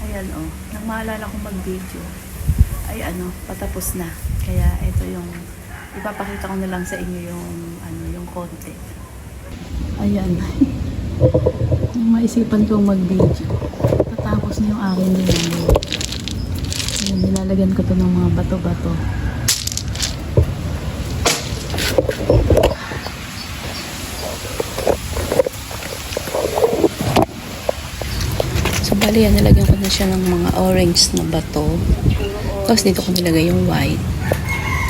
Ayan oh, nang maalala kong mag-video ay patapos na. Kaya ito yung ipapakita ko na lang sa inyo yung yung konti. Ayan. Yung maisipan kong mag-video. Patapos na yung akin nilalagyan. Ayan, nilalagyan ko to ng mga bato-bato. So bali yan, nilagyan ko na siya ng mga orange na bato. Tapos dito ko nilagay yung white.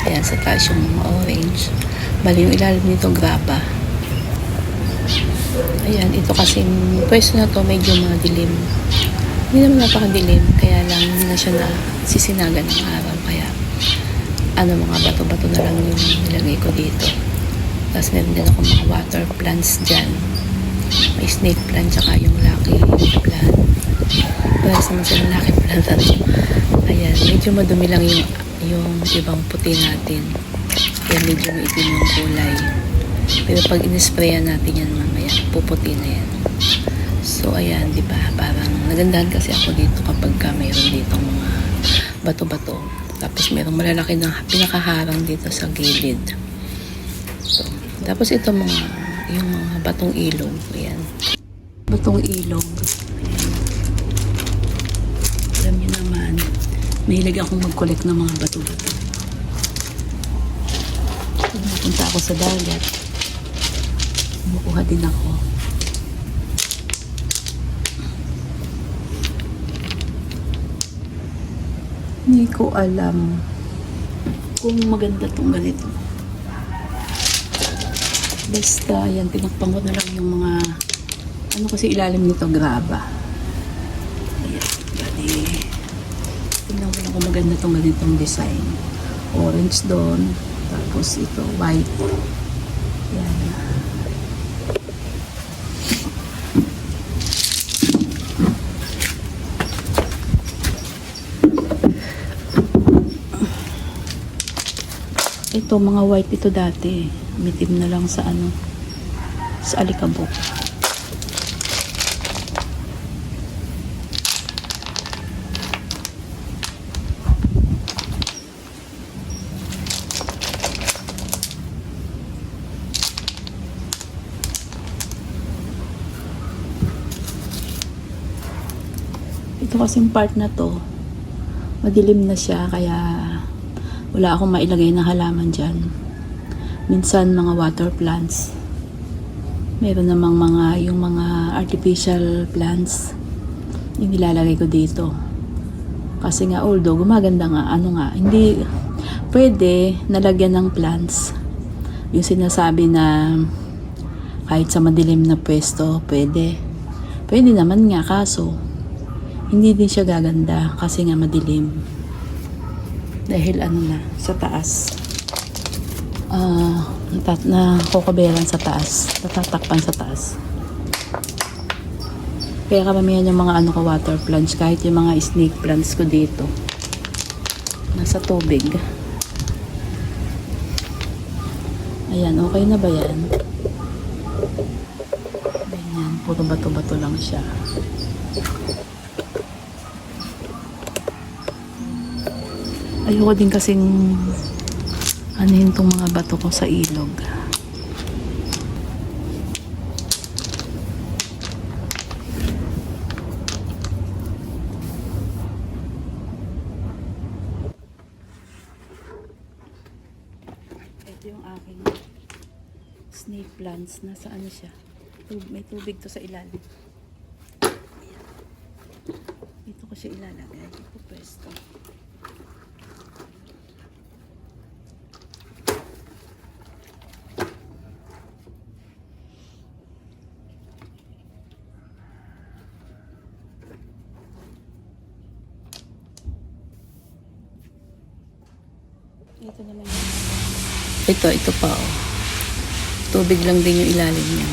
Ayan, sa taas yung mga orange. Bali yung ilalim nito graba. Ayan, ito kasi pwesto na to medyo madilim. Hindi naman napakadilim, kaya lang hindi na siya na sisinagan ng araw. Kaya mga bato-bato na lang yung nilagay ko dito. Tapos meron din ako mga water plants dyan. May snake plant, tsaka yung lucky plant. Wala naman silang lucky plant. Ayan, medyo madumi lang yung ibang puti natin. Kaya medyo maitim yung kulay. Pero pag in-sprayan natin yan mamaya, puputi na yan. So ayan, di ba? Parang nagandahan kasi ako dito kapag mayroon dito mga bato-bato. Tapos mayroong malalaki na pinakaharang dito sa gilid. So, tapos ito yung mga batong ilog. Ayan. Batong ilog. Ayan. Alam niyo naman, mahilig akong mag-collect ng mga bato-bato. Pag napunta ako sa dagat, kumukuha din ako. Hindi ko alam kung maganda tong ganito. Basta, yan, tinakpan ko na lang yung mga, kasi ilalim nito, graba. Ayan, bali, tingnan ko lang kung maganda tong ganitong design. Orange doon, tapos ito, white. Yan. Ito, mga white ito dati. Mitim na lang sa sa alikabok. Ito kasing part na to, madilim na siya, kaya wala akong mailagay na halaman dyan. Minsan mga water plants. Meron namang yung mga artificial plants yung nilalagay ko dito. Kasi nga, although gumaganda nga, hindi pwede nalagyan ng plants. Yung sinasabi na kahit sa madilim na pwesto, pwede. Pwede naman nga, kaso hindi din siya gaganda kasi nga madilim. Dahil sa taas. Na kokoberan sa taas. Natatakpan sa taas. Kaya karamihan yung mga water plants, kahit yung mga snake plants ko dito. Nasa tubig. Ayan, okay na ba yan? Ayan, puro bato-bato lang siya. Ayoko din kasing tong mga bato ko sa ilog. Ito yung aking snake plants. Nasa siya? May tubig to sa ilalim. Ayan. Dito ko siya ilalagay. Ito pwesto. Ito naman yung ito pa tubig lang din yung ilalim niya.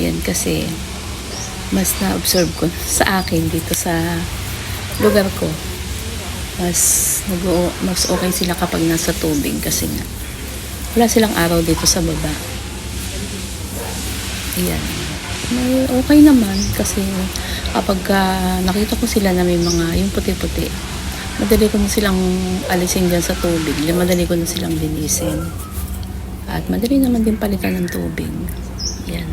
Yan kasi mas na-observe ko sa akin dito sa lugar ko, mas okay sila kapag nasa tubig kasi nga wala silang araw dito sa baba. Ayan, okay naman kasi Kapag nakita ko sila na may mga yung puti-puti, madali ko na silang alisin dyan sa tubig. Madali ko na silang linisin. At madali naman din palitan ng tubig. Yan.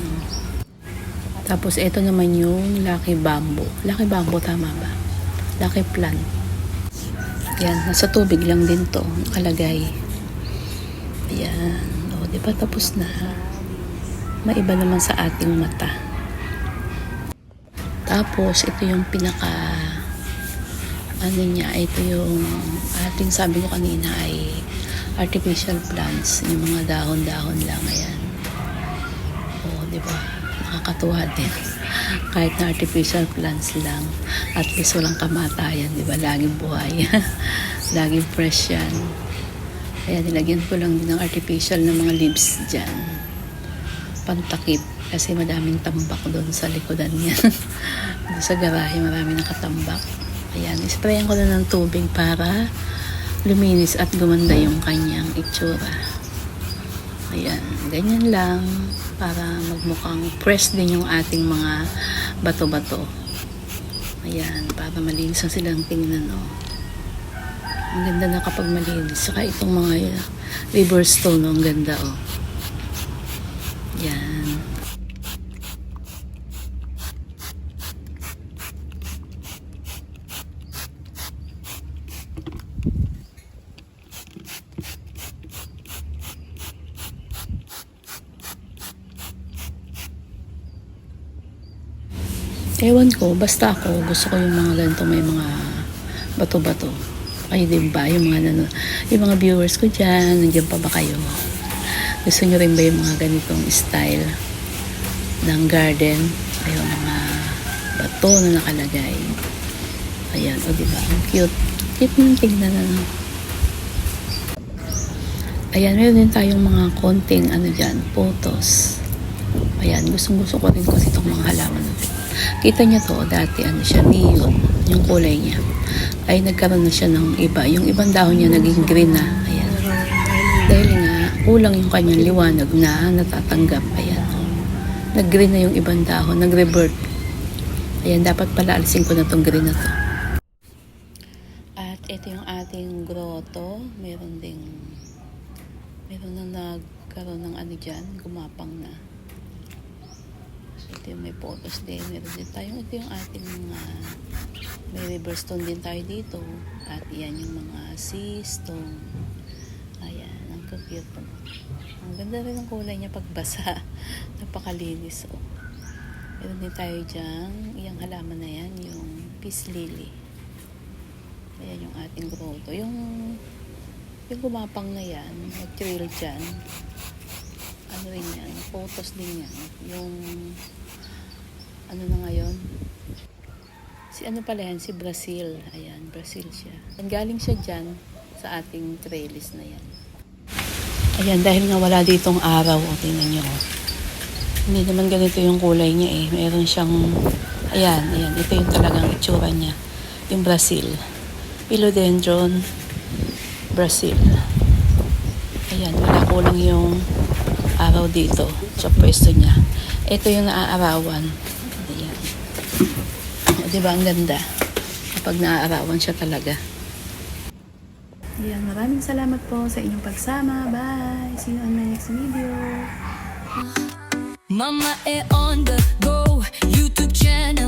Tapos ito naman yung Lucky Bamboo. Lucky Bamboo, tama ba? Lucky Plant. Yan, nasa tubig lang din to, nakalagay. Ayan. O, diba tapos na? Maiba naman sa ating mata. Tapos, ito yung pinaka ano niya, ito yung ating sabi ko kanina ay artificial plants. Yung mga dahon-dahon lang, ayan. O, diba? Nakakatuwa din. Kahit na artificial plants lang, at least walang kamatayan, di ba? Laging buhay. Laging fresh yan. Kaya nilagyan ko lang din ng artificial na mga leaves dyan. Pantakip. Kasi madaming tambak doon sa likodan niya. Doon sa garahe, maraming nakatambak. Ayan, isprayan ko na ng tubig para luminis at gumanda yung kanyang itsura. Ayan, ganyan lang para magmukhang fresh din yung ating mga bato-bato. Ayan, para malinis ang silang tingnan, oh. Ang ganda na kapag malinis. Saka itong mga river stone, oh, ang ganda, oh. Ayan. Ewan ko, basta ako, gusto ko yung mga ganito may mga bato-bato. Kayo din ba? Yung mga viewers ko dyan, nandiyan pa ba kayo? Gusto nyo rin ba yung mga ganitong style ng garden? Ayun, mga bato na nakalagay. Ayan, o diba? Ang cute. Cute nang tignan na. Ayan, meron din tayong mga konting ano dyan, photos. Ayan, gustong-gusto ko rin kasi itong mga halaman natin. Kita niyo to, dati ano siya, neon, yung kulay niya. Ay nagkaroon na siya ng iba. Yung ibang dahon niya naging green na. Ayan. Dahil nga, kulang yung kanyang liwanag na natatanggap. Ayan. Nag-green na yung ibang dahon, nag-revert. Ayan, dapat pala alisin ko na tong green na to. At ito yung ating grotto. Meron na nagkaroon ng ano dyan, gumapang na. Ito yung may photos din. Meron din tayo. Ito yung ating mga may river stone din tayo dito. At yan yung mga sea stone. Ayan. Ang cute. Ang ganda rin ang kulay niya pagbasa. Napakalinis. Oh. Meron din tayo dyan. Yung halaman na yan. Yung peace lily. Ayan yung ating grotto. Yung gumapang na yan. Nag-trail dyan. Ano rin yan, photos din yan. Yung, ano na ngayon? Si ano pala yan? Si Brazil. Ayan, Brazil siya. Galing siya dyan sa ating trellis na yan. Ayan, dahil nga wala ditong araw, o tingnan nyo. Hindi naman ganito yung kulay niya eh. Meron siyang, ayan, ito yung talagang itsura niya. Yung Brazil. Philodendron, Brazil. Ayan, wala kulang yung araw dito sa pwesto niya. Ito yung naaarawan. Ayan. O, diba ang ganda? Kapag naaarawan siya talaga. Ayan, maraming salamat po sa inyong pagsama. Bye! See you on my next video. Mama on the go, YouTube channel.